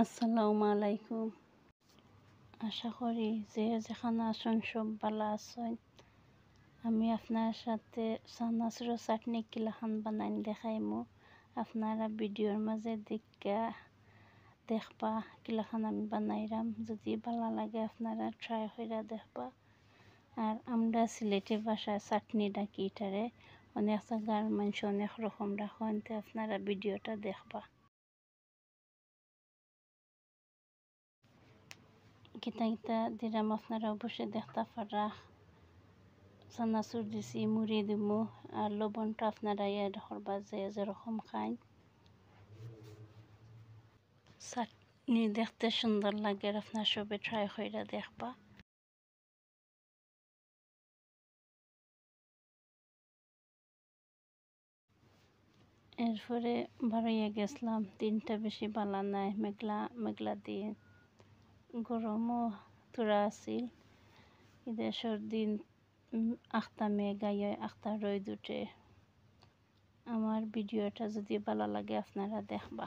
আসসালামু আলাইকুম। আশা করি যে যেখানে আছেন সব ভালো আছেন। আমি আপনার সাথে চানাচুরের চাটনি কিলাখান বানাই দেখাইমু। আপনারা ভিডিওর মাঝে দেখবা কিলাখান আমি বানাইরাম। যদি ভালো লাগে আপনারা ট্রাই করে দেখবা। আর আমরা সিলেটি ভাষায় চাটনি ডাকি এটারে, অনেক জায়গার মানুষ অনেক রকম রাখেন। তো আপনারা ভিডিওটা দেখবা। কিতা কিতা দিলাম আপনারা অবশ্যই দেখতে পারা। চানাচুর দিছি, মুড়ি দিমু আর লবণটা আপনারা ইয়াদ করবা যে যেরকম খাই। চাটনি দেখতে সুন্দর লাগে, আপনার সবে ট্রাই করে দেখবা। এরপরে বাড়াইয়া গেছিলাম, দিনটা বেশি ভালো নাই, মেঘলা মেঘলা দিন, গরমও তোরা আছিল। দেশের দিন আখতা মেঘ আইয়ে আখতা রোদ উঠে। আমার ভিডিওটা যদি ভালো লাগে আপনারা দেখবা।